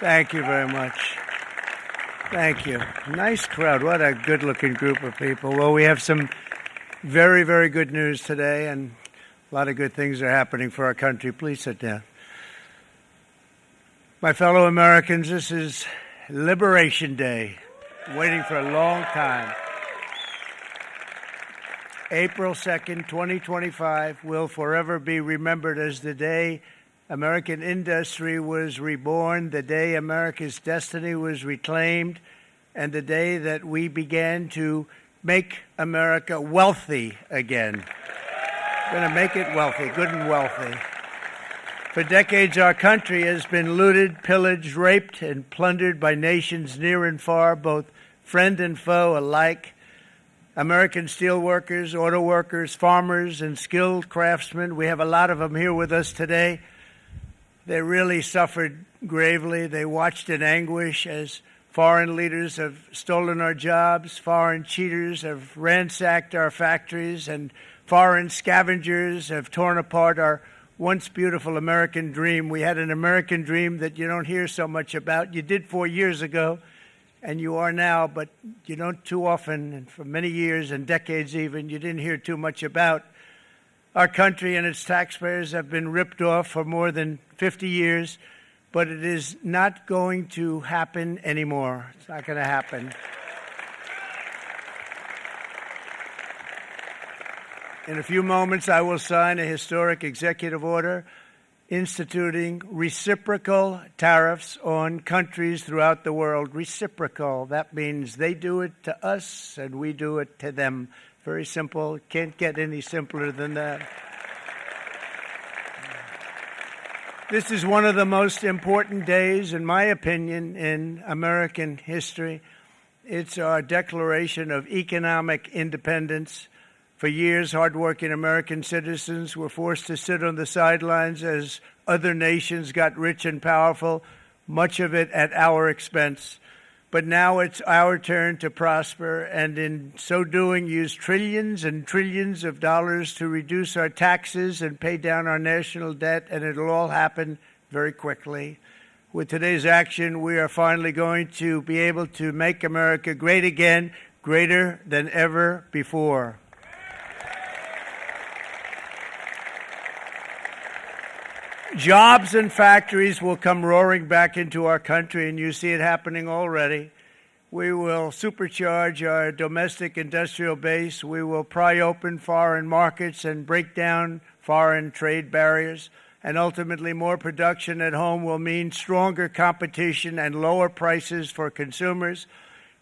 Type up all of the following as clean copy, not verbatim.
Thank you very much. Thank you. Nice crowd. What a good-looking group of people. Well, we have some very, very good news today, and a lot of good things are happening for our country. Please sit down. My fellow Americans, this is Liberation Day, waiting for a long time. April 2nd, 2025 will forever be remembered as the day American industry was reborn, the day America's destiny was reclaimed, and the day that we began to make America wealthy again. We're going to make it wealthy, good and wealthy. For decades, our country has been looted, pillaged, raped, and plundered by nations near and far, both friend and foe alike. American steel workers, auto workers, farmers, and skilled craftsmen, we have a lot of them here with us today. They really suffered gravely. They watched in anguish as foreign leaders have stolen our jobs, foreign cheaters have ransacked our factories, and foreign scavengers have torn apart our once beautiful American dream. We had an American dream that you don't hear so much about. You did 4 years ago, and you are now, but you don't too often, and for many years and decades even, you didn't hear too much about. Our country and its taxpayers have been ripped off for more than 50 years, but it is not going to happen anymore. It's not going to happen. In a few moments, I will sign a historic executive order instituting reciprocal tariffs on countries throughout the world. Reciprocal, that means they do it to us and we do it to them. Very simple. Can't get any simpler than that. This is one of the most important days, in my opinion, in American history. It's our declaration of economic independence. For years, hardworking American citizens were forced to sit on the sidelines as other nations got rich and powerful, much of it at our expense. But now it's our turn to prosper, and in so doing, use trillions and trillions of dollars to reduce our taxes and pay down our national debt, and it'll all happen very quickly. With today's action, we are finally going to be able to make America great again, greater than ever before. Jobs and factories will come roaring back into our country, and you see it happening already. We will supercharge our domestic industrial base. We will pry open foreign markets and break down foreign trade barriers. And ultimately, more production at home will mean stronger competition and lower prices for consumers.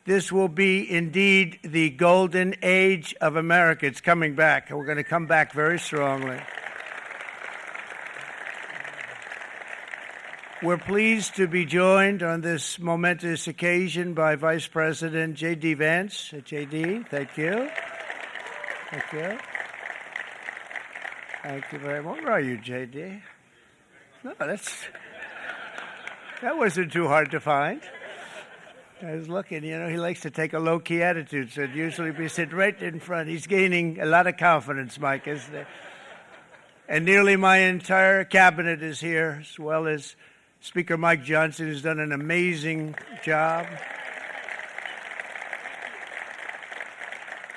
This will be indeed the golden age of America. It's coming back. We're going to come back very strongly. We're pleased to be joined on this momentous occasion by Vice President J.D. Vance. J.D., thank you. Thank you. Thank you very much. Where are you, J.D.? No, that wasn't too hard to find. I was looking, he likes to take a low-key attitude, so it'd usually be sitting right in front. He's gaining a lot of confidence, Mike, isn't he? And nearly my entire cabinet is here, as well as Speaker Mike Johnson, who's done an amazing job.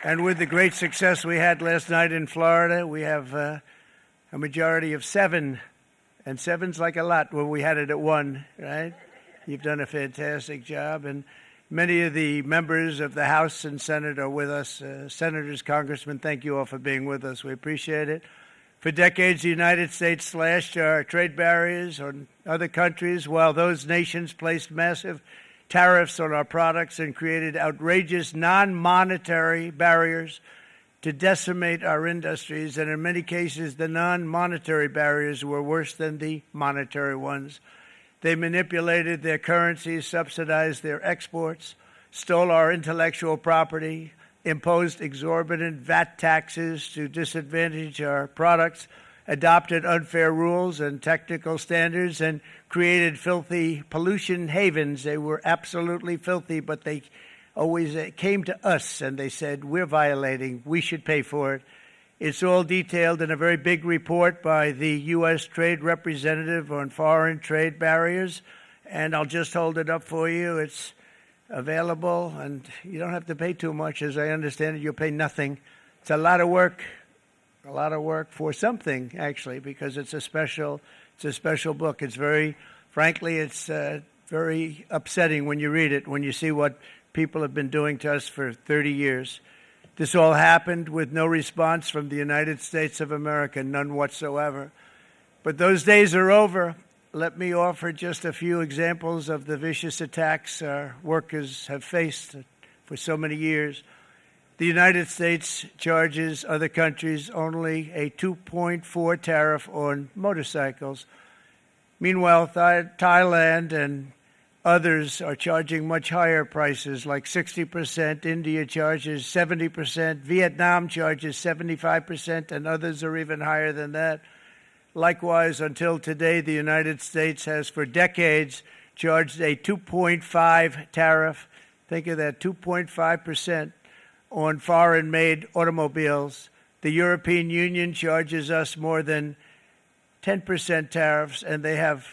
And with the great success we had last night in Florida, we have a majority of 7. And 7's like a lot when we had it at 1, right? You've done a fantastic job. And many of the members of the House and Senate are with us. Senators, Congressmen, thank you all for being with us. We appreciate it. For decades, the United States slashed our trade barriers on other countries, while those nations placed massive tariffs on our products and created outrageous non-monetary barriers. to decimate our industries, and in many cases, the non-monetary barriers were worse than the monetary ones. They manipulated their currencies, subsidized their exports, stole our intellectual property, imposed exorbitant VAT taxes to disadvantage our products, adopted unfair rules and technical standards, and created filthy pollution havens. They were absolutely filthy, but they always came to us and they said, we're violating, we should pay for it. It's all detailed in a very big report by the U.S. Trade Representative on foreign trade barriers, and I'll just hold it up for you. It's available, and you don't have to pay too much. As I understand it, you'll pay nothing. It's a lot of work for something, actually, because it's a special book. It's very, frankly, it's very upsetting when you read it, when you see what people have been doing to us for 30 years. This all happened with no response from the United States of America, none whatsoever. But those days are over. Let me offer just a few examples of the vicious attacks our workers have faced for so many years. The United States charges other countries only a 2.4 tariff on motorcycles. Meanwhile, Thailand and others are charging much higher prices, like 60%. India charges 70%. Vietnam charges 75%, and others are even higher than that. Likewise, until today, the United States has for decades charged a 2.5 tariff. Think of that, 2.5% on foreign-made automobiles. The European Union charges us more than 10% tariffs, and they have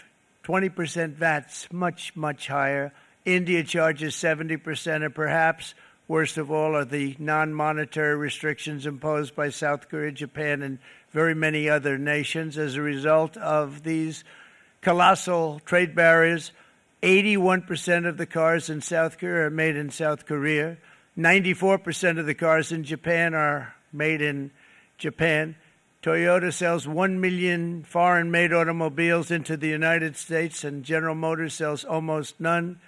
20% VATs, much, much higher. India charges 70%, and perhaps worst of all are the non-monetary restrictions imposed by South Korea, Japan, and very many other nations. As a result of these colossal trade barriers, 81% of the cars in South Korea are made in South Korea. 94% of the cars in Japan are made in Japan. Toyota sells 1 million foreign-made automobiles into the United States, and General Motors sells almost none.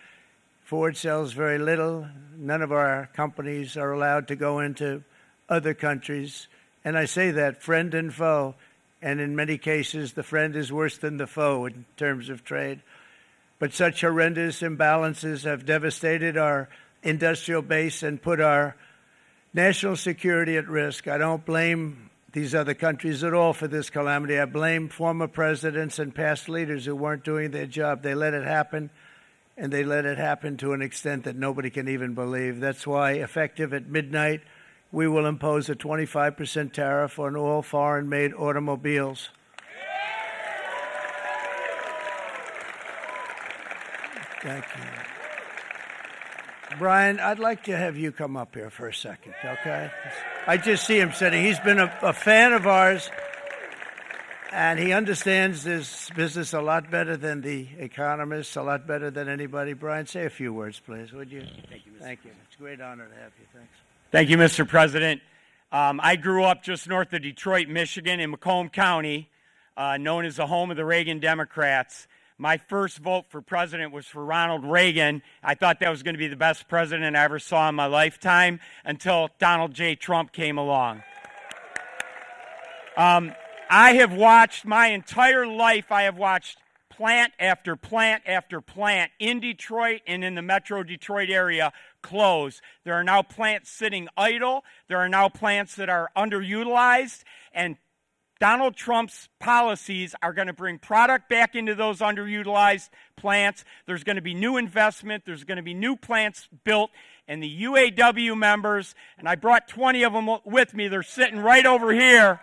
Ford sells very little. None of our companies are allowed to go into other countries. And I say that, friend and foe, and in many cases the friend is worse than the foe in terms of trade. But such horrendous imbalances have devastated our industrial base and put our national security at risk. I don't blame these other countries at all for this calamity. I blame former presidents and past leaders who weren't doing their job. They let it happen, and they let it happen to an extent that nobody can even believe. That's why, effective at midnight, we will impose a 25% tariff on all foreign-made automobiles. Thank you. Brian, I'd like to have you come up here for a second, okay? I just see him sitting. He's been a fan of ours, and he understands this business a lot better than the economists, a lot better than anybody. Brian, say a few words, please, would you? Thank you, Mr. Thank you. President. It's a great honor to have you. Thanks. Thank you, Mr. President. I grew up just north of Detroit, Michigan, in Macomb County, known as the home of the Reagan Democrats. My first vote for president was for Ronald Reagan. I thought that was going to be the best president I ever saw in my lifetime until Donald J. Trump came along. I have watched my entire life, I have watched plant after plant after plant in Detroit and in the metro Detroit area close. There are now plants sitting idle. There are now plants that are underutilized, and Donald Trump's policies are going to bring product back into those underutilized plants. There's going to be new investment. There's going to be new plants built. And the UAW members, and I brought 20 of them with me, they're sitting right over here.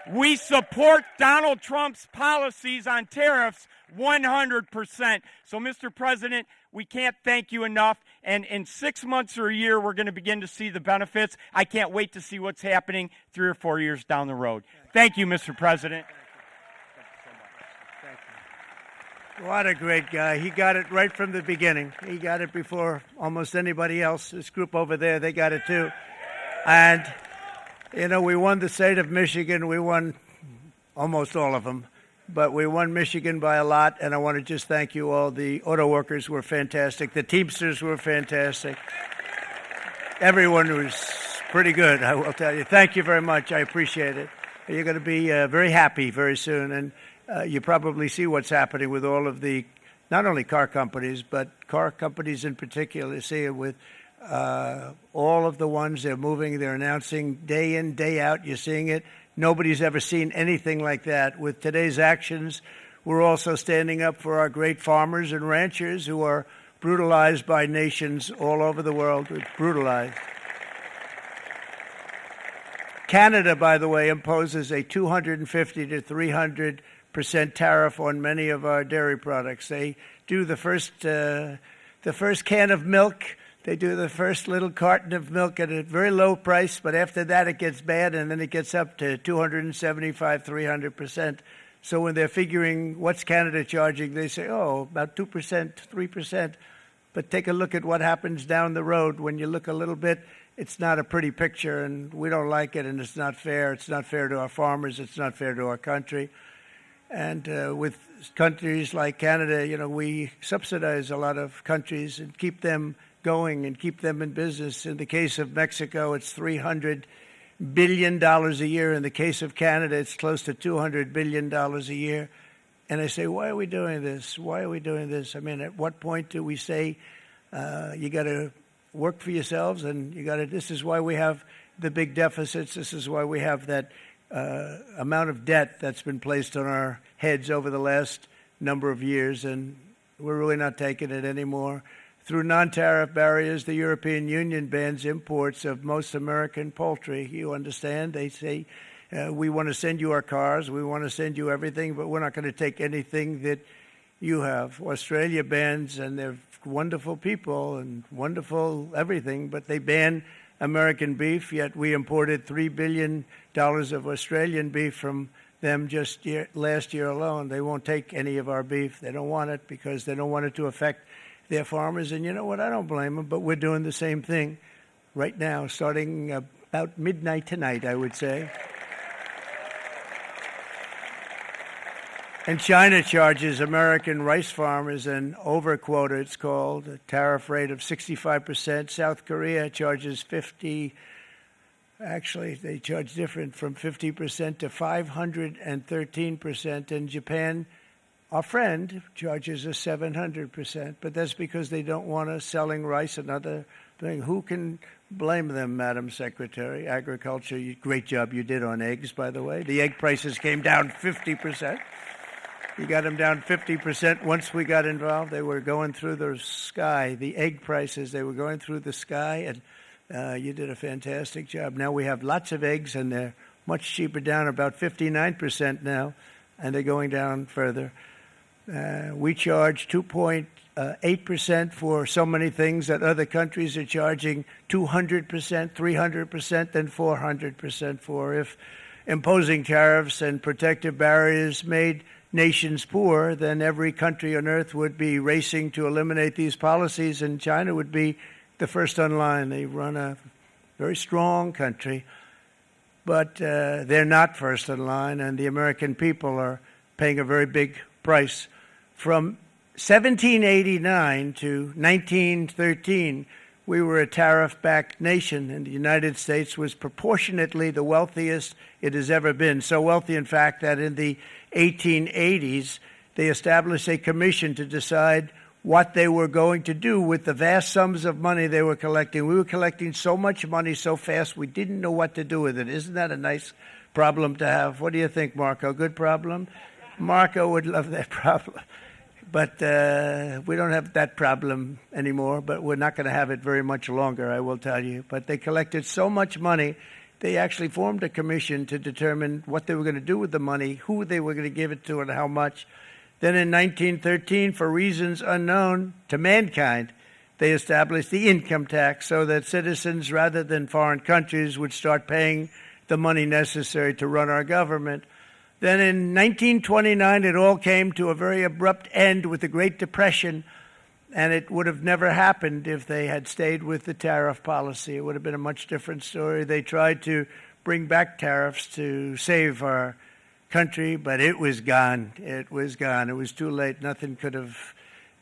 We support Donald Trump's policies on tariffs 100%. So, Mr. President, we can't thank you enough. And in 6 months or a year, we're going to begin to see the benefits. I can't wait to see what's happening 3 or 4 years down the road. Thank you, Mr. President. Thank you. What a great guy. He got it right from the beginning. He got it before almost anybody else. This group over there, they got it too. And, you know, we won the state of Michigan. We won almost all of them. But we won Michigan by a lot, and I want to just thank you all. The auto workers were fantastic. The Teamsters were fantastic. Everyone was Pretty good, I will tell you. Thank you very much. I appreciate it. You're going to be very happy very soon, and you probably see what's happening with all of the, not only car companies, but car companies in particular. You see it with all of the ones they're moving, they're announcing day in, day out. You're seeing it. Nobody's ever seen anything like that. With today's actions, we're also standing up for our great farmers and ranchers who are brutalized by nations all over the world. Brutalized. Canada, by the way, imposes a 250 to 300% tariff on many of our dairy products. They do the first can of milk. They do the first little carton of milk at a very low price, but after that it gets bad, and then it gets up to 275, 300%. So when they're figuring what's Canada charging, they say, oh, about 2%, 3%. But take a look at what happens down the road. When you look a little bit, it's not a pretty picture, and we don't like it, and it's not fair. It's not fair to our farmers. It's not fair to our country. And with countries like Canada, you know, we subsidize a lot of countries and keep them going and keep them in business. In the case of Mexico, it's $300 billion a year. In the case of Canada, it's close to $200 billion a year. And I say, why are we doing this? Why are we doing this? I mean, at what point do we say you got to work for yourselves, and you got to? This is why we have the big deficits. This is why we have that amount of debt that's been placed on our heads over the last number of years, and we're really not taking it anymore. Through non-tariff barriers, the European Union bans imports of most American poultry. You understand? They say, we want to send you our cars, we want to send you everything, but we're not going to take anything that you have. Australia bans, and they're wonderful people and wonderful everything, but they ban American beef, yet we imported $3 billion of Australian beef from them just last year alone. They won't take any of our beef. They don't want it because they don't want it to affect their farmers. And you know what? I don't blame them, but we're doing the same thing right now, starting about midnight tonight, I would say. And China charges American rice farmers an overquota, it's called, a tariff rate of 65%. South Korea charges 50%. Actually, they charge different, from 50% to 513%. And Japan, our friend, charges us 700%. But that's because they don't want us selling rice and other things. Who can blame them, Madam Secretary? Agriculture, great job you did on eggs, by the way. The egg prices came down 50%. You got them down 50% once we got involved. They were going through the sky. The egg prices, they were going through the sky, and you did a fantastic job. Now we have lots of eggs, and they're much cheaper, down about 59% now, and they're going down further. We charge 2.8% for so many things that other countries are charging 200%, 300%, and 400% for. If imposing tariffs and protective barriers made nations poor, then every country on earth would be racing to eliminate these policies, and China would be the first on line. They run a very strong country, but they're not first in line, and the American people are paying a very big price. From 1789 to 1913, we were a tariff-backed nation, and the United States was proportionately the wealthiest it has ever been. So wealthy, in fact, that in the 1880s, they established a commission to decide what they were going to do with the vast sums of money they were collecting. We were collecting so much money so fast, we didn't know what to do with it. Isn't that a nice problem to have? What do you think, Marco? Good problem? Marco would love that problem. But we don't have that problem anymore, but we're not going to have it very much longer, I will tell you. But they collected so much money, they actually formed a commission to determine what they were going to do with the money, who they were going to give it to, and how much. Then in 1913, for reasons unknown to mankind, they established the income tax so that citizens, rather than foreign countries, would start paying the money necessary to run our government. Then in 1929, it all came to a very abrupt end with the Great Depression, and it would have never happened if they had stayed with the tariff policy. It would have been a much different story. They tried to bring back tariffs to save our country, but it was gone. It was gone. It was too late. Nothing could have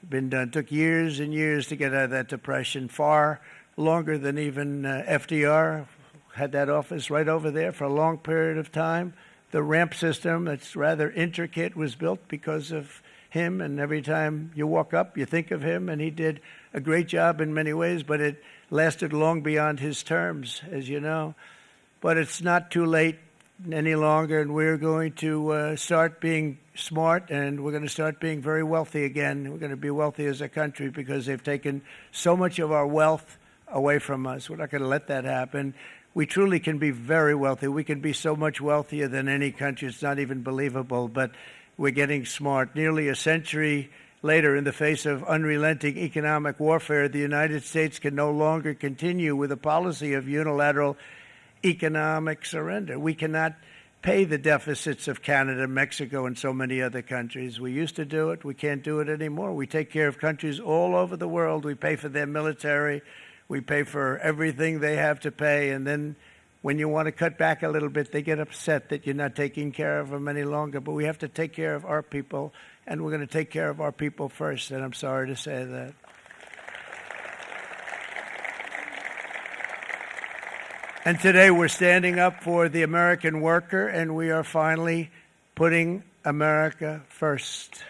been done. It took years and years to get out of that depression, far longer than even FDR had that office right over there for a long period of time. The ramp system, that's rather intricate, was built because of him, and every time you walk up, you think of him, and he did a great job in many ways, but it lasted long beyond his terms, as you know. But it's not too late any longer, and we're going to start being smart, and we're going to start being very wealthy again. We're going to be wealthy as a country because they've taken so much of our wealth away from us. We're not going to let that happen. We truly can be very wealthy. We can be so much wealthier than any country. It's not even believable, but we're getting smart. Nearly a century later, in the face of unrelenting economic warfare, the United States can no longer continue with a policy of unilateral economic surrender. We cannot pay the deficits of Canada, Mexico, and so many other countries. We used to do it. We can't do it anymore. We take care of countries all over the world. We pay for their military. We pay for everything they have to pay. And then when you want to cut back a little bit, they get upset that you're not taking care of them any longer. But we have to take care of our people, and we're going to take care of our people first. And I'm sorry to say that. And today we're standing up for the American worker, and we are finally putting America first.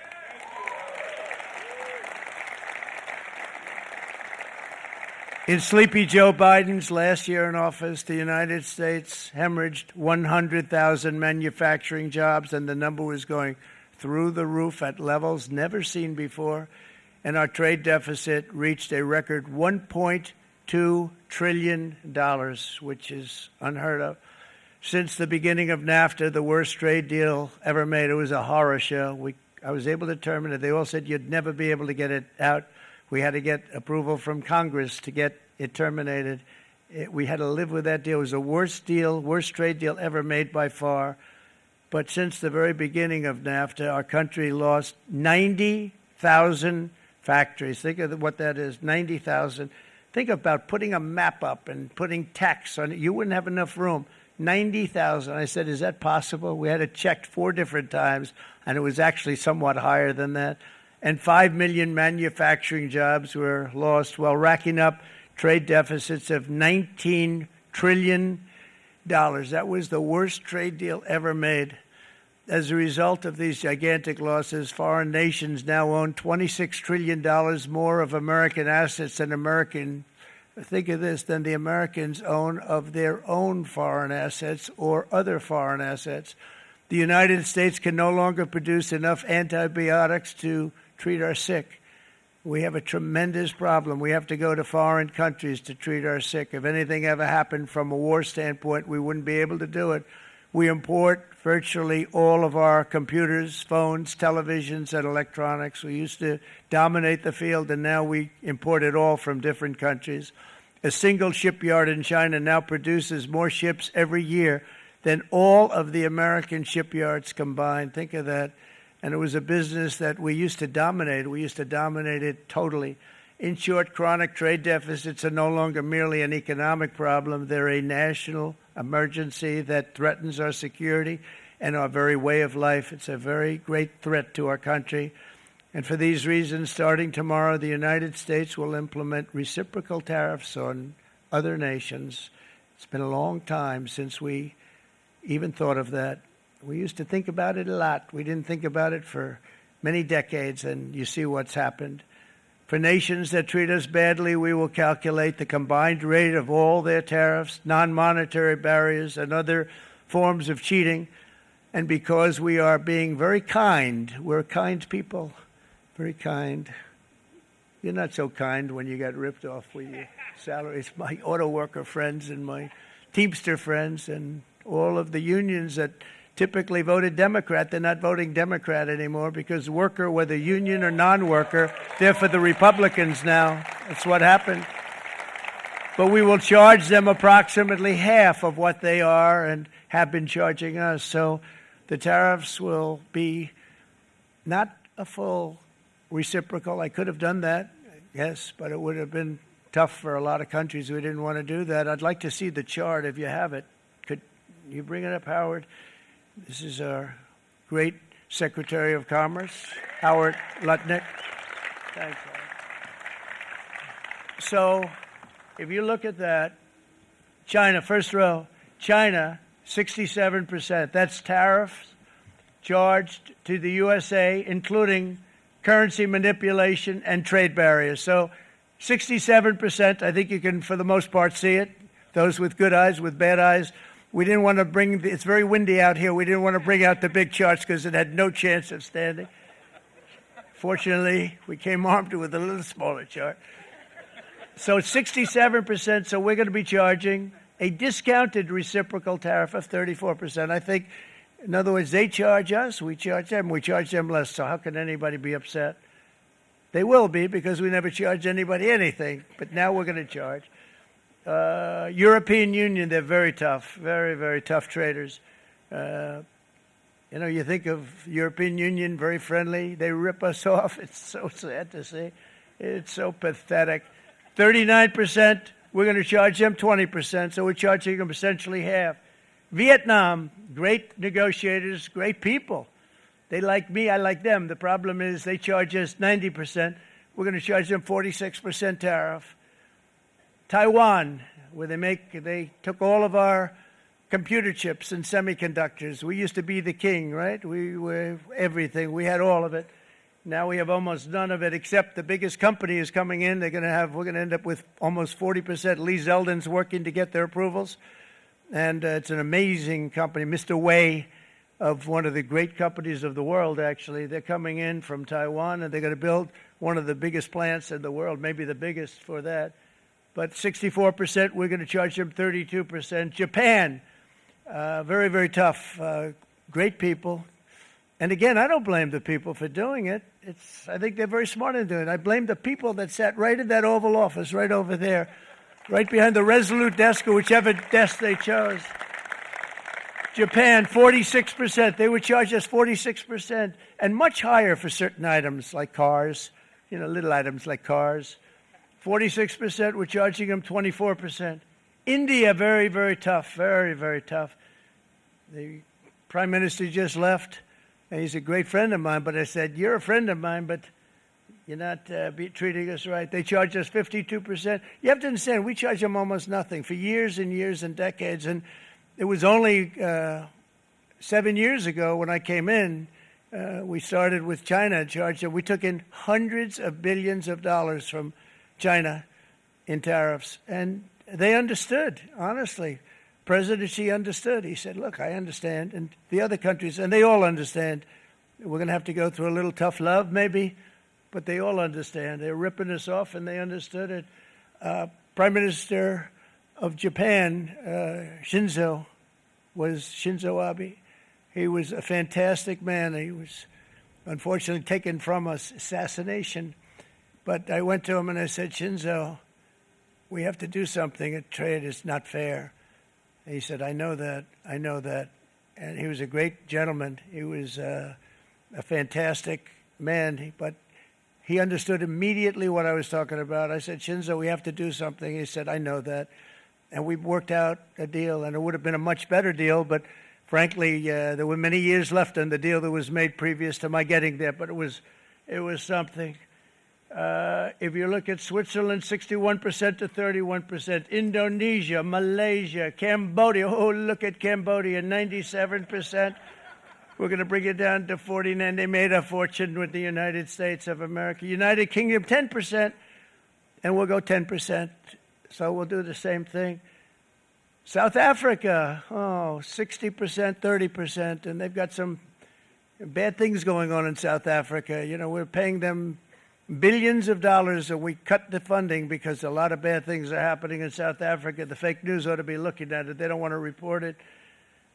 In Sleepy Joe Biden's last year in office, the United States hemorrhaged 100,000 manufacturing jobs, and the number was going through the roof at levels never seen before. And our trade deficit reached a record $1.2 trillion, which is unheard of. Since the beginning of NAFTA, the worst trade deal ever made, it was a horror show. I was able to terminate it. They all said you'd never be able to get it out. We had to get approval from Congress to get it terminated. We had to live with that deal. It was the worst trade deal ever made by far. But since the very beginning of NAFTA, our country lost 90,000 factories. Think of what that is, 90,000. Think about putting a map up and putting text on it. You wouldn't have enough room. 90,000. I said, is that possible? We had it checked 4 different times, and it was actually somewhat higher than that. And 5 million manufacturing jobs were lost while racking up trade deficits of $19 trillion. That was the worst trade deal ever made. As a result of these gigantic losses, foreign nations now own $26 trillion more of American assets than think of this, than the Americans own of their own foreign assets or other foreign assets. The United States can no longer produce enough antibiotics to treat our sick. We have a tremendous problem. We have to go to foreign countries to treat our sick. If anything ever happened from a war standpoint, we wouldn't be able to do it. We import virtually all of our computers, phones, televisions, and electronics. We used to dominate the field, and now we import it all from different countries. A single shipyard in China now produces more ships every year than all of the American shipyards combined. Think of that. And it was a business that we used to dominate. We used to dominate it totally. In short, chronic trade deficits are no longer merely an economic problem. They're a national emergency that threatens our security and our very way of life. It's a very great threat to our country. And for these reasons, starting tomorrow, the United States will implement reciprocal tariffs on other nations. It's been a long time since we even thought of that. We used to think about it a lot. We didn't think about it for many decades, and you see what's happened. For nations that treat us badly, we will calculate the combined rate of all their tariffs, non-monetary barriers, and other forms of cheating. And because we are being very kind, we're kind people, very kind. You're not so kind when you got ripped off with your salaries. My auto worker friends and my Teamster friends and all of the unions that typically voted Democrat, they're not voting Democrat anymore because worker, whether union or non-worker, they're for the Republicans now. That's what happened. But we will charge them approximately half of what they are and have been charging us. So the tariffs will be not a full reciprocal. I could have done that, yes, but it would have been tough for a lot of countries who didn't want to do that. I'd like to see the chart if you have it. Could you bring it up, Howard? This is our great Secretary of Commerce, Howard Lutnick. Thanks, Howard. So if you look at that China, first row. China, 67%. That's tariffs charged to the USA, including currency manipulation and trade barriers. So 67%, I think you can, for the most part, see it. Those with good eyes, with bad eyes. We didn't want to bring, it's very windy out here. We didn't want to bring out the big charts because it had no chance of standing. Fortunately, we came armed with a little smaller chart. So it's 67%, so we're going to be charging a discounted reciprocal tariff of 34%. I think, in other words, they charge us, we charge them less. So how can anybody be upset? They will be, because we never charge anybody anything, but now we're going to charge. European Union, they're very tough, very, very tough traders. You think of European Union, very friendly. They rip us off. It's so sad to see. It's so pathetic. 39%, we're going to charge them 20%, so we're charging them essentially half. Vietnam, great negotiators, great people. They like me, I like them. The problem is they charge us 90%. We're going to charge them 46% tariff. Taiwan, where they took all of our computer chips and semiconductors. We used to be the king, right? We were everything. We had all of it. Now we have almost none of it, except the biggest company is coming in. We're going to end up with almost 40%. Lee Zeldin's working to get their approvals. And it's an amazing company. Mr. Wei, of one of the great companies of the world, actually. They're coming in from Taiwan, and they're going to build one of the biggest plants in the world, maybe the biggest for that. But 64%, we're going to charge them 32%. Japan, very, very tough. Great people. And again, I don't blame the people for doing it. I think they're very smart in doing it. I blame the people that sat right in that Oval Office, right over there, right behind the Resolute desk or whichever desk they chose. Japan, 46%. They would charge us 46%, and much higher for certain items like cars, little items like cars. 46%, we're charging them 24%. India, very, very tough, very, very tough. The Prime Minister just left, and he's a great friend of mine, but I said, you're a friend of mine, but you're not treating us right. They charge us 52%. You have to understand, we charge them almost nothing for years and years and decades, and it was only 7 years ago when I came in, we started with China and charged them. We took in hundreds of billions of dollars from China in tariffs, and they understood, honestly. President Xi understood. He said, look, I understand, and the other countries, and they all understand. We're going to have to go through a little tough love, maybe, but they all understand. They're ripping us off, and they understood it. Prime Minister of Japan, Shinzo Abe. He was a fantastic man. He was unfortunately taken from us, assassination. But I went to him and I said, Shinzo, we have to do something. A trade is not fair. And he said, I know that. And he was a great gentleman. He was a fantastic man, but he understood immediately what I was talking about. I said, Shinzo, we have to do something. He said, I know that. And we worked out a deal, and it would have been a much better deal, but frankly, there were many years left on the deal that was made previous to my getting there, but it was something. If you look at Switzerland, 61% to 31%. Indonesia, Malaysia, Cambodia. Oh, look at Cambodia, 97%. We're going to bring it down to 49%. They made a fortune with the United States of America. United Kingdom, 10%, and we'll go 10%. So we'll do the same thing. South Africa, 60%, 30%, and they've got some bad things going on in South Africa. We're paying them billions of dollars, and we cut the funding because a lot of bad things are happening in South Africa. The fake news ought to be looking at it. They don't want to report it.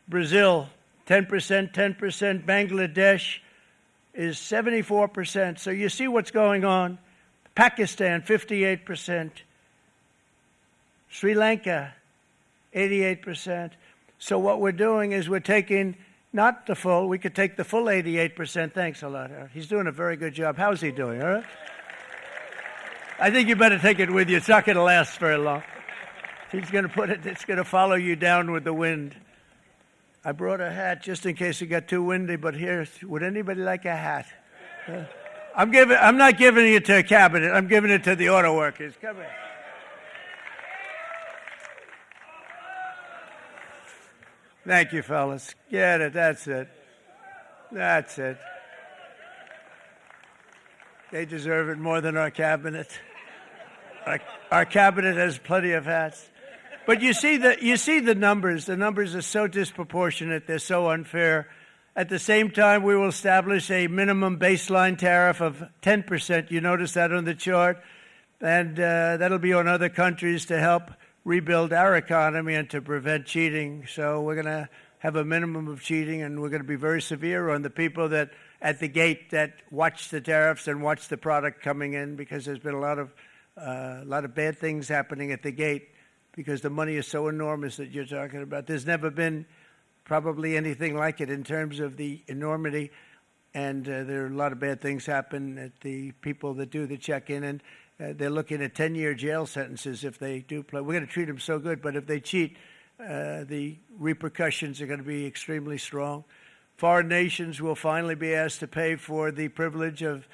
Brazil, 10%, 10%. Bangladesh is 74%. So you see what's going on. Pakistan, 58%. Sri Lanka, 88%. So what we're doing is we're taking not the full, we could take the full 88%. Thanks a lot, Howard. He's doing a very good job. How's he doing, all right? I think you better take it with you. It's not going to last very long. He's going to put it, it's going to follow you down with the wind. I brought a hat just in case it got too windy, but here, would anybody like a hat? I'm not giving it to a cabinet. I'm giving it to the auto workers. Come here. Thank you, fellas. Get it. That's it. That's it. They deserve it more than our cabinet. Our cabinet has plenty of hats. But you see the numbers. The numbers are so disproportionate. They're so unfair. At the same time, we will establish a minimum baseline tariff of 10%. You notice that on the chart? And that'll be on other countries to help rebuild our economy and to prevent cheating. So we're going to have a minimum of cheating, and we're going to be very severe on the people that at the gate that watch the tariffs and watch the product coming in, because there's been a lot of bad things happening at the gate because the money is so enormous that you're talking about. There's never been probably anything like it in terms of the enormity, and there are a lot of bad things happen at the people that do the check-in, and they're looking at 10-year jail sentences if they do play. We're going to treat them so good, but if they cheat, the repercussions are going to be extremely strong. Foreign nations will finally be asked to pay for the privilege of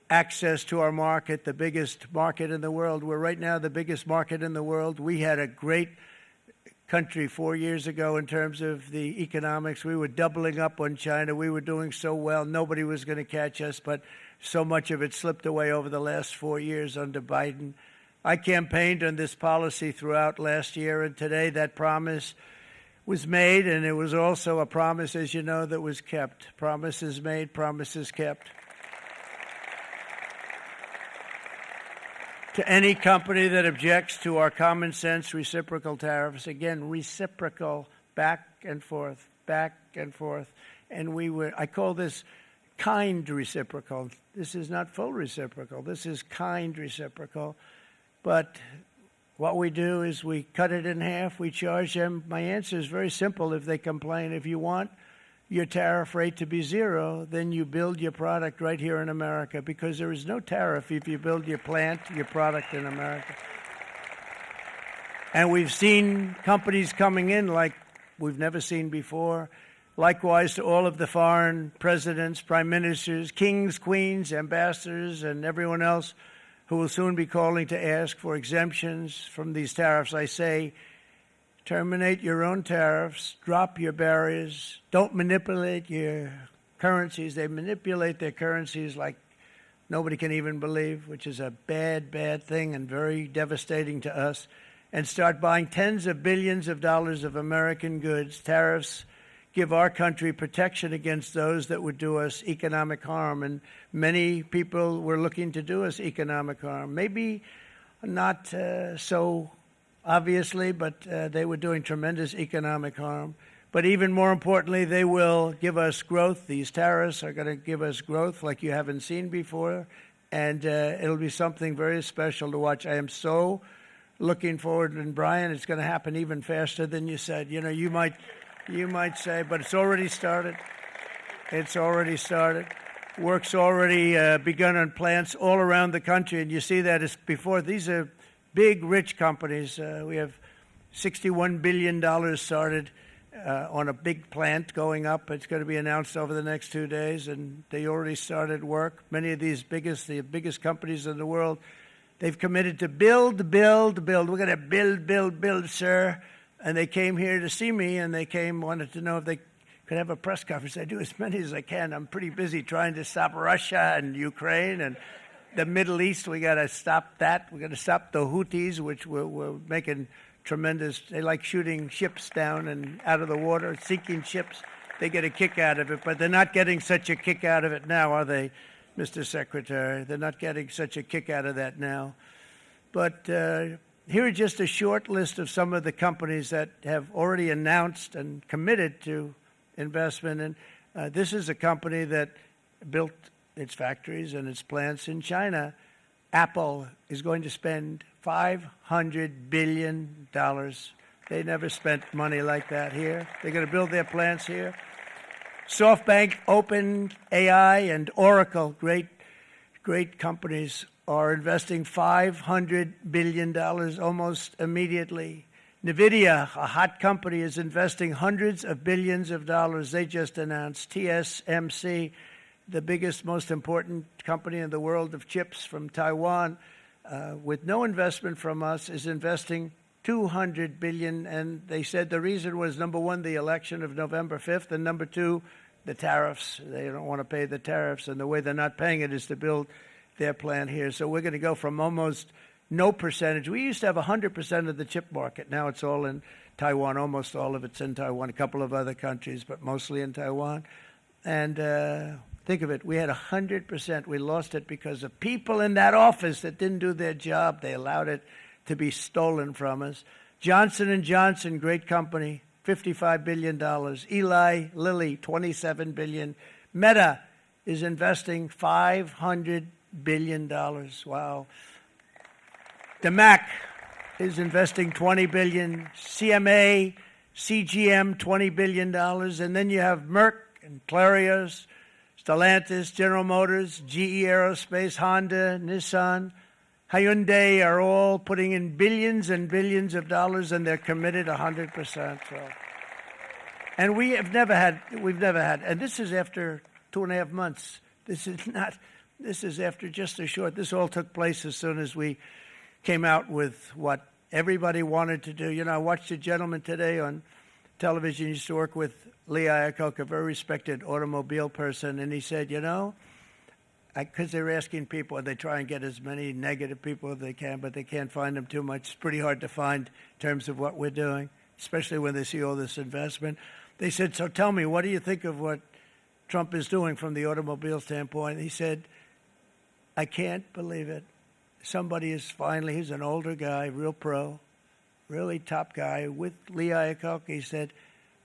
access to our market, the biggest market in the world. We're right now the biggest market in the world. We had a great country 4 years ago in terms of the economics. We were doubling up on China. We were doing so well. Nobody was going to catch us, but so much of it slipped away over the last 4 years under Biden. I campaigned on this policy throughout last year, and today that promise was made, and it was also a promise, as you know, that was kept. Promises made, promises kept. To any company that objects to our common sense reciprocal tariffs, again, reciprocal, back and forth, back and forth. And I call this kind reciprocal. This is not full reciprocal. This is kind reciprocal. But what we do is we cut it in half. We charge them. My answer is very simple if they complain. If you want your tariff rate to be zero, then you build your product right here in America, because there is no tariff if you build your plant, your product in America. And we've seen companies coming in like we've never seen before. Likewise to all of the foreign presidents, prime ministers, kings, queens, ambassadors, and everyone else who will soon be calling to ask for exemptions from these tariffs. I say, terminate your own tariffs, drop your barriers, don't manipulate your currencies. They manipulate their currencies like nobody can even believe, which is a bad, bad thing and very devastating to us. And start buying tens of billions of dollars of American goods. Tariffs give our country protection against those that would do us economic harm. And many people were looking to do us economic harm. Maybe not so obviously, but they were doing tremendous economic harm. But even more importantly, they will give us growth. These tariffs are going to give us growth like you haven't seen before. And it'll be something very special to watch. I am so looking forward. And Brian, it's going to happen even faster than you said. You know, you might say, but it's already started. It's already started. Work's already begun on plants all around the country. And you see that as before. These are big, rich companies. We have $61 billion started on a big plant going up. It's going to be announced over the next 2 days, and they already started work. Many of these the biggest companies in the world, they've committed to build. We're going to build, sir. And they came here to see me, and wanted to know if they could have a press conference. I do as many as I can. I'm pretty busy trying to stop Russia and Ukraine and the Middle East. We got to stop that. We got to stop the Houthis, which we're making tremendous. They like shooting ships down and out of the water, sinking ships. They get a kick out of it, but they're not getting such a kick out of it now, are they, Mr. Secretary? They're not getting such a kick out of that now. But here are just a short list of some of the companies that have already announced and committed to investment. And this is a company that built its factories and its plants in China. Apple is going to spend $500 billion. They never spent money like that here. They're going to build their plants here. SoftBank, OpenAI, and Oracle, great companies, are investing $500 billion almost immediately. NVIDIA, a hot company, is investing hundreds of billions of dollars. They just announced. TSMC, the biggest, most important company in the world of chips from Taiwan, with no investment from us, is investing 200 billion, and they said the reason was, number one, the election of November 5th, and number two, the tariffs. They don't want to pay the tariffs, and the way they're not paying it is to build their plant here. So we're going to go from almost no percentage. We used to have 100% of the chip market. Now it's all in Taiwan. Almost all of it's in Taiwan, a couple of other countries, but mostly in Taiwan. And think of it, we had 100%. We lost it because of people in that office that didn't do their job. They allowed it to be stolen from us. Johnson & Johnson, great company, $55 billion. Eli Lilly, $27 billion. Meta is investing $500 billion. Wow. The Mac is investing $20 billion. CMA, CGM, $20 billion. And then you have Merck and Clarios, Stellantis, General Motors, GE Aerospace, Honda, Nissan, Hyundai are all putting in billions and billions of dollars, and they're committed 100%. So. And we've never had, and this is after 2.5 months. This is after just a short, this all took place as soon as we came out with what everybody wanted to do. You know, I watched a gentleman today on television, used to work with Lee Iacocca, a very respected automobile person, and he said, you know, because they were asking people, they try and get as many negative people as they can, but they can't find them too much. It's pretty hard to find in terms of what we're doing, especially when they see all this investment. They said, so tell me, what do you think of what Trump is doing from the automobile standpoint? He said, I can't believe it. Somebody is finally, he's an older guy, real pro, really top guy, with Lee Iacocca. He said,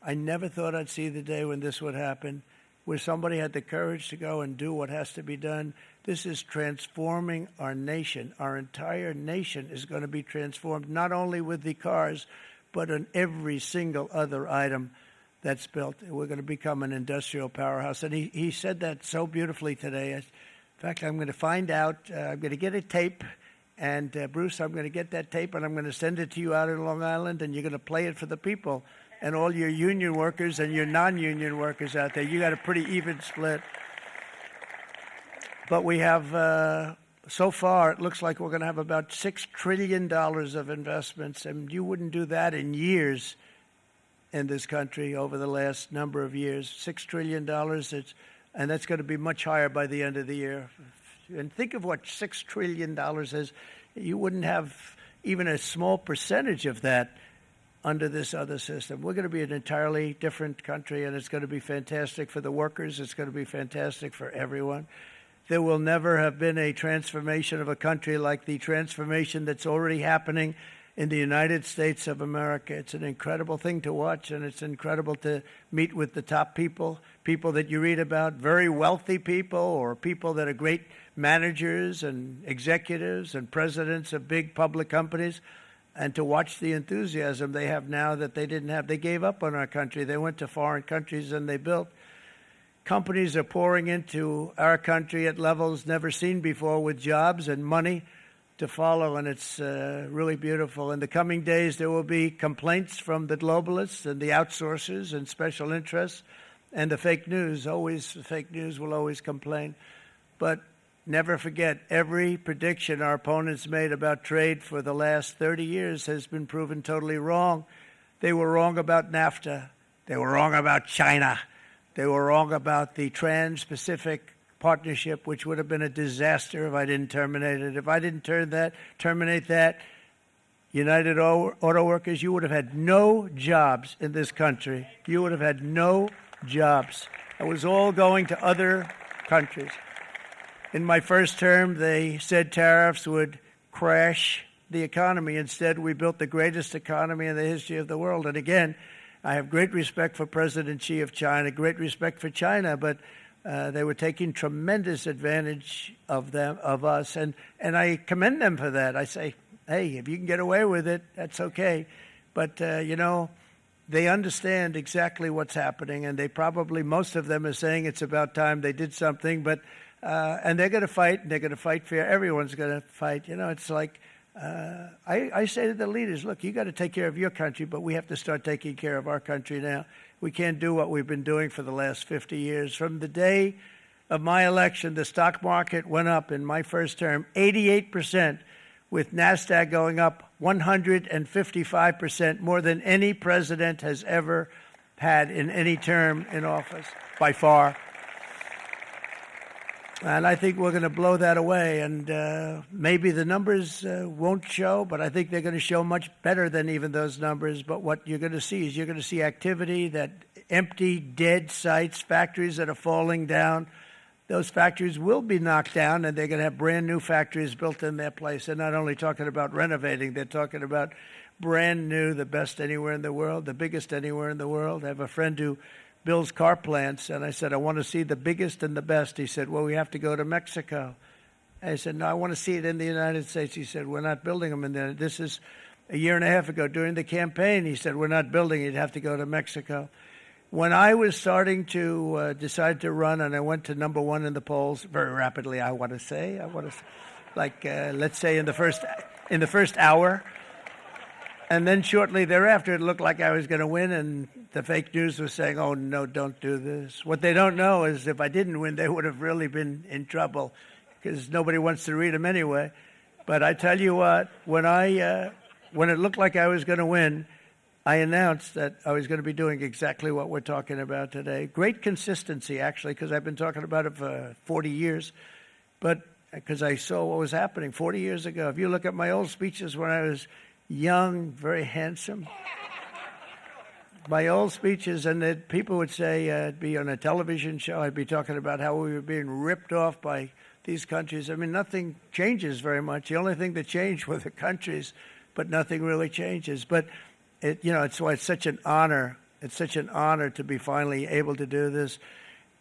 I never thought I'd see the day when this would happen, where somebody had the courage to go and do what has to be done. This is transforming our nation. Our entire nation is going to be transformed, not only with the cars, but on every single other item that's built. We're going to become an industrial powerhouse. And he said that so beautifully today. In fact, I'm going to find out, I'm going to get a tape, and Bruce, I'm going to get that tape, and I'm going to send it to you out in Long Island, and you're going to play it for the people. And all your union workers and your non-union workers out there, you got a pretty even split. But we have, so far, it looks like we're going to have about $6 trillion of investments, and you wouldn't do that in years in this country over the last number of years. $6 trillion, and that's going to be much higher by the end of the year. And think of what $6 trillion is. You wouldn't have even a small percentage of that under this other system. We're going to be an entirely different country, and it's going to be fantastic for the workers. It's going to be fantastic for everyone. There will never have been a transformation of a country like the transformation that's already happening in the United States of America. It's an incredible thing to watch, and it's incredible to meet with the top people, people that you read about, very wealthy people, or people that are great managers and executives and presidents of big public companies, and to watch the enthusiasm they have now that they didn't have. They gave up on our country. They went to foreign countries and they built. Companies are pouring into our country at levels never seen before, with jobs and money to follow, and it's really beautiful. In the coming days, there will be complaints from the globalists and the outsourcers and special interests and the fake news. Always, the fake news will always complain. But never forget, every prediction our opponents made about trade for the last 30 years has been proven totally wrong. They were wrong about NAFTA. They were wrong about China. They were wrong about the Trans-Pacific Partnership, which would have been a disaster if I didn't terminate it. If I didn't terminate that, United Auto Workers, you would have had no jobs in this country. You would have had no jobs. It was all going to other countries. In my first term, they said tariffs would crash the economy. Instead, we built the greatest economy in the history of the world. And again, I have great respect for President Xi of China, great respect for China, but they were taking tremendous advantage of us, and I commend them for that. I say, hey, if you can get away with it, that's okay. But, you know, they understand exactly what's happening, and they probably, most of them are saying it's about time they did something, but and they're going to fight, and they're going to fight fair. Everyone's going to fight. You know, it's like, I say to the leaders, look, you got to take care of your country, but we have to start taking care of our country now. We can't do what we've been doing for the last 50 years. From the day of my election, the stock market went up in my first term 88%. with NASDAQ going up 155%, more than any president has ever had in any term in office, by far. And I think we're going to blow that away. And maybe the numbers won't show, but I think they're going to show much better than even those numbers. But what you're going to see is you're going to see activity, that empty, dead sites, factories that are falling down. Those factories will be knocked down, and they're going to have brand new factories built in their place. They're not only talking about renovating, they're talking about brand new, the best anywhere in the world, the biggest anywhere in the world. I have a friend who builds car plants, and I said, I want to see the biggest and the best. He said, well, we have to go to Mexico. I said, no, I want to see it in the United States. He said, we're not building them in there. This is a year and a half ago during the campaign. He said, we're not building it. You'd have to go to Mexico. When I was starting to decide to run, and I went to number one in the polls very rapidly, let's say in the first hour, and then shortly thereafter, it looked like I was going to win, and the fake news was saying, "Oh no, don't do this." What they don't know is if I didn't win, they would have really been in trouble, because nobody wants to read them anyway. But I tell you what, when it looked like I was going to win, I announced that I was going to be doing exactly what we're talking about today. Great consistency, actually, because I've been talking about it for 40 years. But because I saw what was happening 40 years ago. If you look at my old speeches when I was young, very handsome, my old speeches, and that people would say, I'd be on a television show, I'd be talking about how we were being ripped off by these countries. I mean, nothing changes very much. The only thing that changed were the countries, but nothing really changes. But it's why it's such an honor. It's such an honor to be finally able to do this.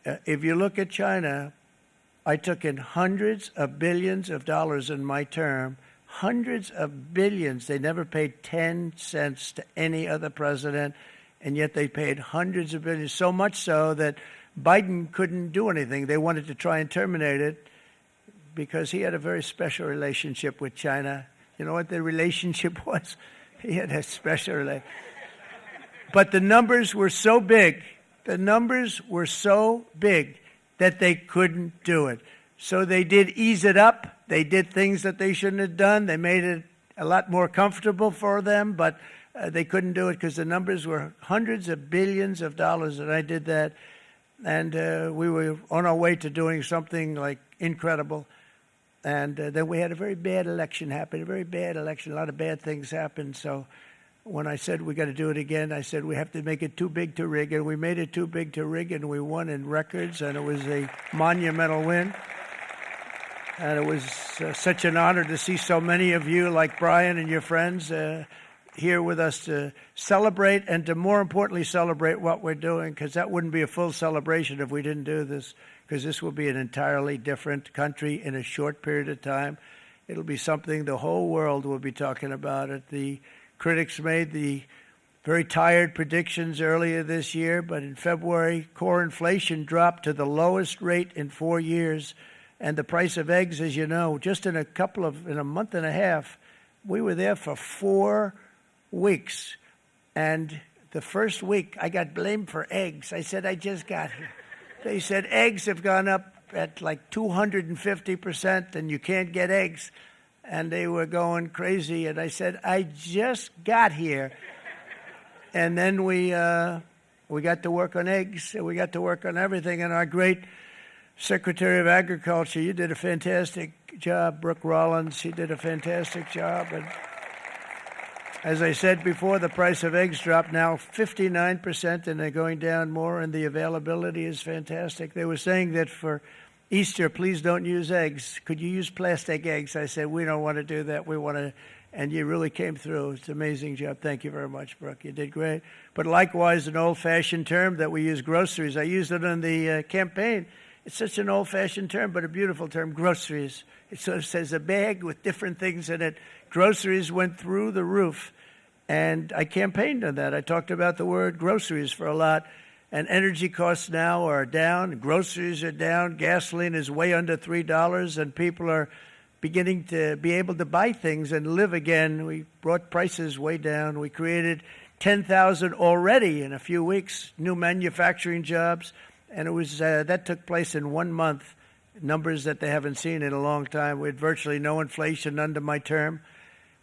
If you look at China, I took in hundreds of billions of dollars in my term, hundreds of billions. They never paid 10 cents to any other president, and yet they paid hundreds of billions, so much so that Biden couldn't do anything. They wanted to try and terminate it because he had a very special relationship with China. You know what the relationship was? He had a special relationship. But the numbers were so big, that they couldn't do it. So they did ease it up. They did things that they shouldn't have done. They made it a lot more comfortable for them, but they couldn't do it because the numbers were hundreds of billions of dollars, and I did that. And we were on our way to doing something like incredible. And then we had a very bad election happen, a lot of bad things happened. So when I said we got to do it again, I said we have to make it too big to rig. And we made it too big to rig, and we won in records, and it was a monumental win. And it was such an honor to see so many of you, like Brian and your friends, here with us to celebrate, and to more importantly celebrate what we're doing, because that wouldn't be a full celebration if we didn't do this, because this will be an entirely different country in a short period of time. It'll be something the whole world will be talking about it. The critics made the very tired predictions earlier this year, but in February, core inflation dropped to the lowest rate in 4 years, and the price of eggs, as you know, just in a month and a half, we were there for 4 weeks. And the first week, I got blamed for eggs. I said, I just got here. They said eggs have gone up at like 250%, and you can't get eggs. And they were going crazy. And I said, I just got here. And then we got to work on eggs, and we got to work on everything. And our great Secretary of Agriculture, you did a fantastic job. Brooke Rollins, she did a fantastic job. And as I said before, the price of eggs dropped now 59%, and they're going down more, and the availability is fantastic. They were saying that for Easter, please don't use eggs. Could you use plastic eggs? I said, we don't want to do that. We want to, and you really came through. It's an amazing job. Thank you very much, Brooke. You did great. But likewise, an old-fashioned term that we use, groceries. I used it in the campaign. It's such an old-fashioned term, but a beautiful term, groceries. It sort of says a bag with different things in it. Groceries went through the roof, and I campaigned on that. I talked about the word groceries for a lot, and energy costs now are down. Groceries are down. Gasoline is way under $3, and people are beginning to be able to buy things and live again. We brought prices way down. We created 10,000 already in a few weeks, new manufacturing jobs, and it was that took place in 1 month. numbers that they haven't seen in a long time. We had virtually no inflation under my term.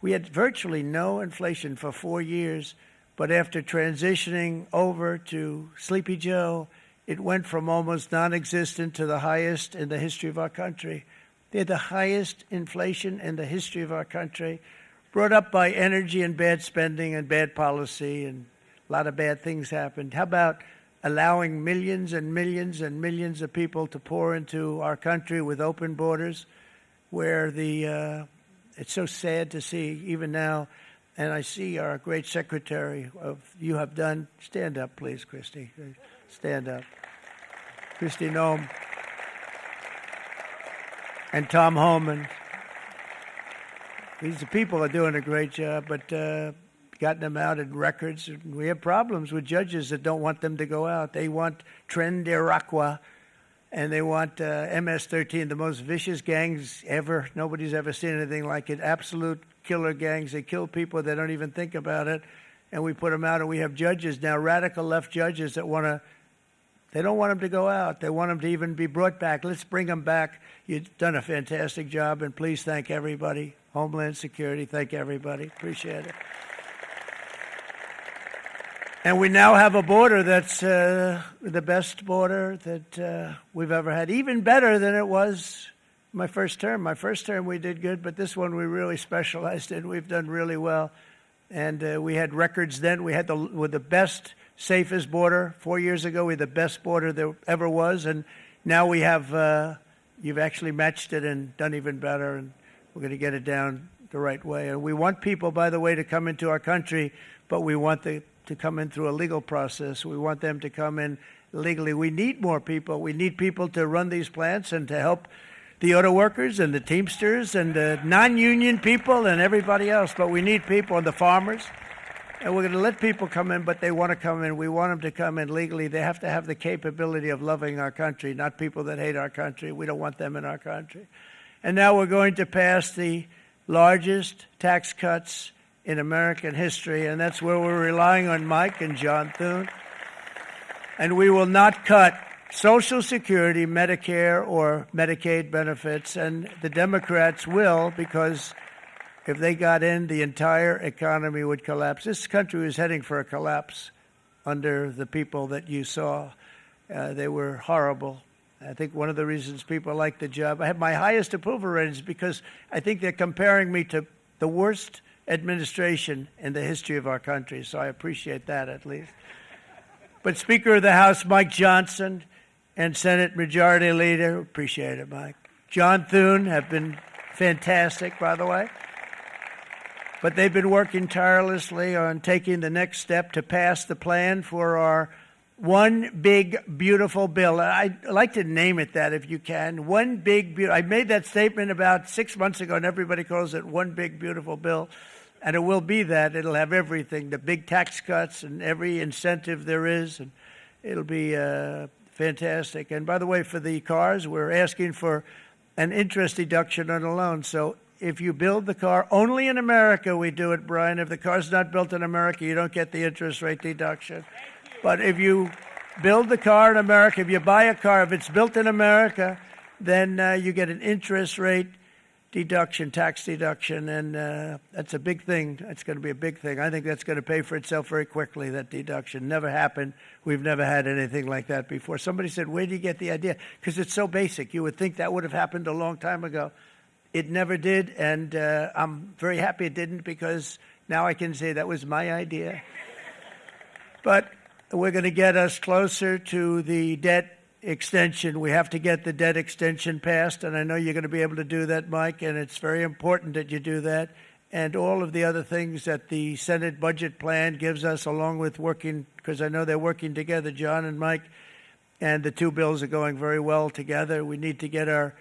We had virtually no inflation for 4 years, but after transitioning over to Sleepy Joe, it went from almost non-existent to the highest in the history of our country. They had the highest inflation in the history of our country, brought up by energy and bad spending and bad policy, and a lot of bad things happened. How about allowing millions and millions and millions of people to pour into our country with open borders, where it's so sad to see even now, and I see our great secretary you have done. Stand up, please, Christy. Stand up. Christy Noem and Tom Homan. These people are doing a great job, but gotten them out in records. We have problems with judges that don't want them to go out. They want Tren de Aragua, and they want MS-13, the most vicious gangs ever. Nobody's ever seen anything like it. Absolute killer gangs. They kill people. They don't even think about it. And we put them out, and we have judges now, radical left judges that they don't want them to go out. They want them to even be brought back. Let's bring them back. You've done a fantastic job, and please thank everybody. Homeland Security, thank everybody. Appreciate it. And we now have a border that's the best border that we've ever had, even better than it was my first term. My first term we did good, but this one we really specialized in. We've done really well. And we had records then. We had the best, safest border 4 years ago. We had the best border there ever was. And now we have, you've actually matched it and done even better. And we're going to get it down the right way. And we want people, by the way, to come into our country, but we want to come in through a legal process. We want them to come in legally. We need more people. We need people to run these plants and to help the auto workers and the Teamsters and the non-union people and everybody else. But we need people and the farmers. And we're going to let people come in, but they want to come in. We want them to come in legally. They have to have the capability of loving our country, not people that hate our country. We don't want them in our country. And now we're going to pass the largest tax cuts in American history, and that's where we're relying on Mike and John Thune. And we will not cut Social Security, Medicare, or Medicaid benefits, and the Democrats will, because if they got in, the entire economy would collapse. This country was heading for a collapse under the people that you saw. They were horrible. I think one of the reasons people like the job, I have my highest approval ratings because I think they're comparing me to the worst administration in the history of our country, so I appreciate that at least. But Speaker of the House Mike Johnson and Senate Majority Leader, appreciate it, Mike, John Thune have been fantastic, by the way. But they've been working tirelessly on taking the next step to pass the plan for our one big, beautiful bill. I'd like to name it that if you can. One big, beautiful. I made that statement about 6 months ago, and everybody calls it one big, beautiful bill. And it will be that. It'll have everything, the big tax cuts and every incentive there is. And it'll be fantastic. And by the way, for the cars, we're asking for an interest deduction on a loan. So if you build the car, only in America we do it, Brian. If the car's not built in America, you don't get the interest rate deduction. But if you build the car in America, if you buy a car, if it's built in America, then you get an interest rate deduction, tax deduction, and that's a big thing. It's going to be a big thing. I think that's going to pay for itself very quickly, that deduction. Never happened. We've never had anything like that before. Somebody said, where do you get the idea? Because it's so basic. You would think that would have happened a long time ago. It never did, and I'm very happy it didn't because now I can say that was my idea. But we're going to get us closer to the debt extension. We have to get the debt extension passed, and I know you're going to be able to do that, Mike, and it's very important that you do that. And all of the other things that the Senate budget plan gives us, along with working, because I know they're working together, John and Mike, and the two bills are going very well together. We need to get our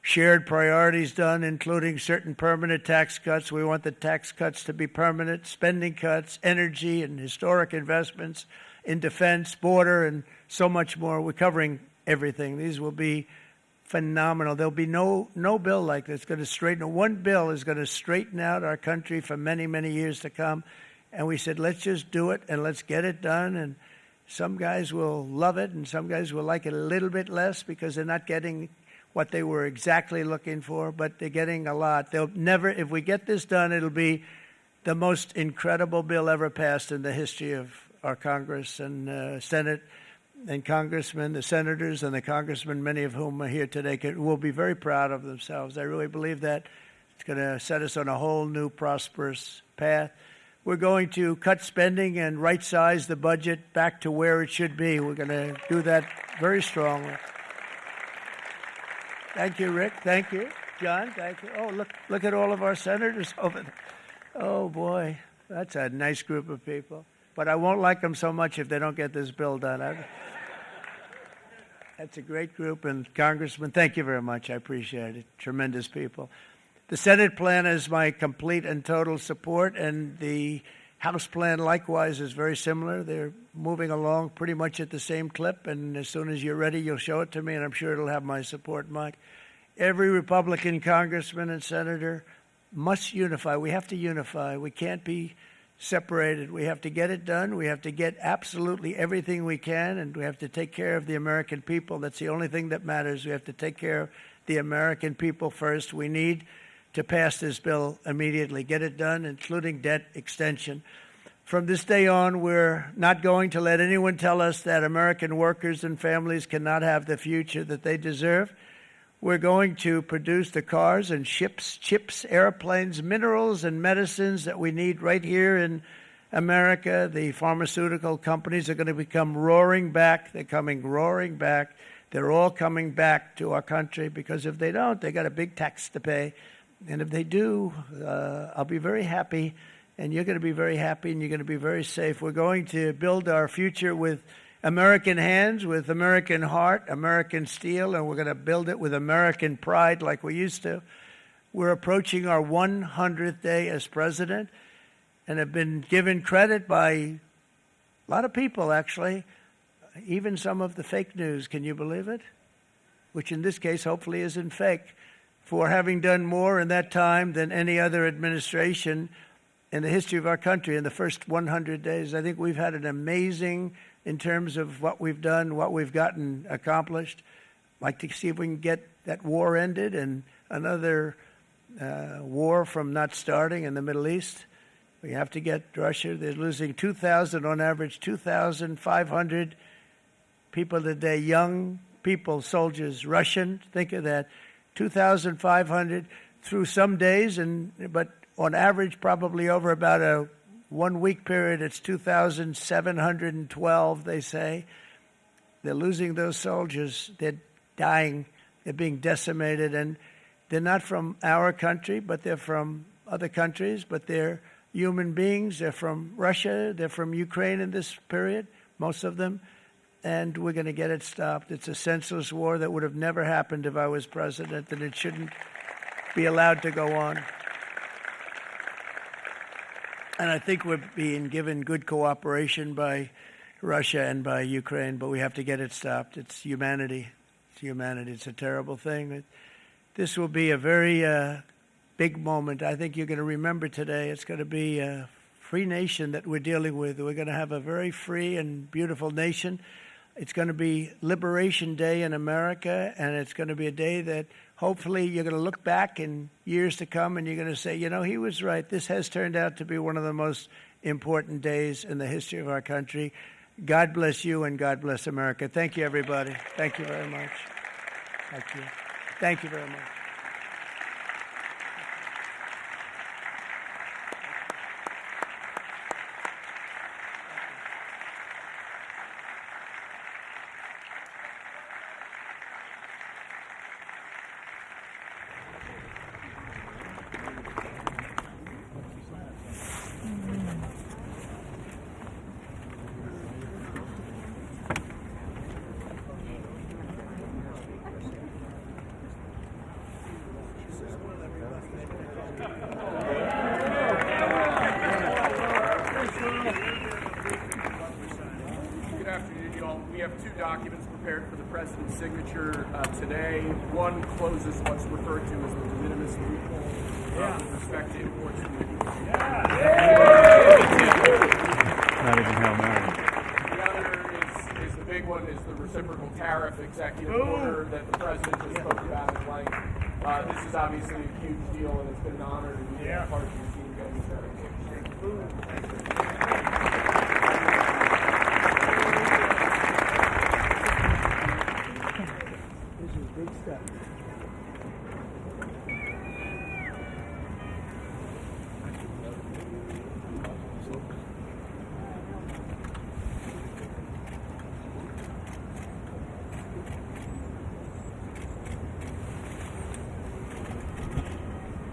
shared priorities done, including certain permanent tax cuts. We want the tax cuts to be permanent, spending cuts, energy and historic investments in defense, border, and so much more. We're covering everything. These will be phenomenal. There'll be no bill like this going to straighten. One bill is going to straighten out our country for many, many years to come. And we said, let's just do it and let's get it done. And some guys will love it and some guys will like it a little bit less because they're not getting what they were exactly looking for, but they're getting a lot. They'll never, if we get this done, it'll be the most incredible bill ever passed in the history of our Congress and Senate and congressmen, the senators and the congressmen, many of whom are here today, will be very proud of themselves. I really believe that. It's going to set us on a whole new prosperous path. We're going to cut spending and right-size the budget back to where it should be. We're going to do that very strongly. Thank you, Rick. Thank you. John, thank you. Oh, look at all of our senators over there. Oh, boy, that's a nice group of people. But I won't like them so much if they don't get this bill done. That's a great group. And Congressman, thank you very much. I appreciate it. Tremendous people. The Senate plan is my complete and total support, and the House plan likewise is very similar. They're moving along pretty much at the same clip, and as soon as you're ready, you'll show it to me, and I'm sure it'll have my support, Mike. Every Republican congressman and senator must unify. We have to unify. We can't be separated. We have to get it done. We have to get absolutely everything we can, and we have to take care of the American people. That's the only thing that matters. We have to take care of the American people first. We need to pass this bill immediately, get it done, including debt extension. From this day on, we're not going to let anyone tell us that American workers and families cannot have the future that they deserve. We're going to produce the cars and ships, chips, airplanes, minerals, and medicines that we need right here in America. The pharmaceutical companies are going to become roaring back. They're coming roaring back. They're all coming back to our country because if they don't, they got a big tax to pay. And if they do, I'll be very happy, and you're going to be very happy, and you're going to be very safe. We're going to build our future with American hands, with American heart, American steel, and we're going to build it with American pride like we used to. We're approaching our 100th day as president and have been given credit by a lot of people, actually, even some of the fake news. Can you believe it? Which in this case hopefully isn't fake. For having done more in that time than any other administration in the history of our country in the first 100 days. I think we've had an amazing, in terms of what we've done, what we've gotten accomplished. I'd like to see if we can get that war ended and another war from not starting in the Middle East. We have to get Russia. They're losing 2,000 on average, 2,500 people a day, young people, soldiers, Russian. Think of that. 2,500 through some days, but on average, probably over about a 1 week period, it's 2,712, they say. They're losing those soldiers. They're dying. They're being decimated. And they're not from our country, but they're from other countries, but they're human beings. They're from Russia. They're from Ukraine in this period, most of them. And we're going to get it stopped. It's a senseless war that would have never happened if I was president, and it shouldn't be allowed to go on. And I think we're being given good cooperation by Russia and by Ukraine, but we have to get it stopped. It's humanity. It's humanity. It's a terrible thing. This will be a very big moment. I think you're going to remember today. It's going to be a free nation that we're dealing with. We're going to have a very free and beautiful nation. It's going to be Liberation Day in America, and it's going to be a day that hopefully you're going to look back in years to come and you're going to say, you know, he was right. This has turned out to be one of the most important days in the history of our country. God bless you and God bless America. Thank you, everybody. Thank you very much. Thank you. Thank you very much. We have two documents prepared for the president's signature today. One closes what's referred to as the de minimis loophole with respect to imports from the Not even Hail Mary. The other is the big one, is the reciprocal tariff executive order that the president just spoke about at length. This is obviously a huge deal, and it's been an honor to be a part of your team getting started. This is big stuff.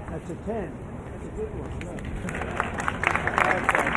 That's a 10. That's a good one. Right.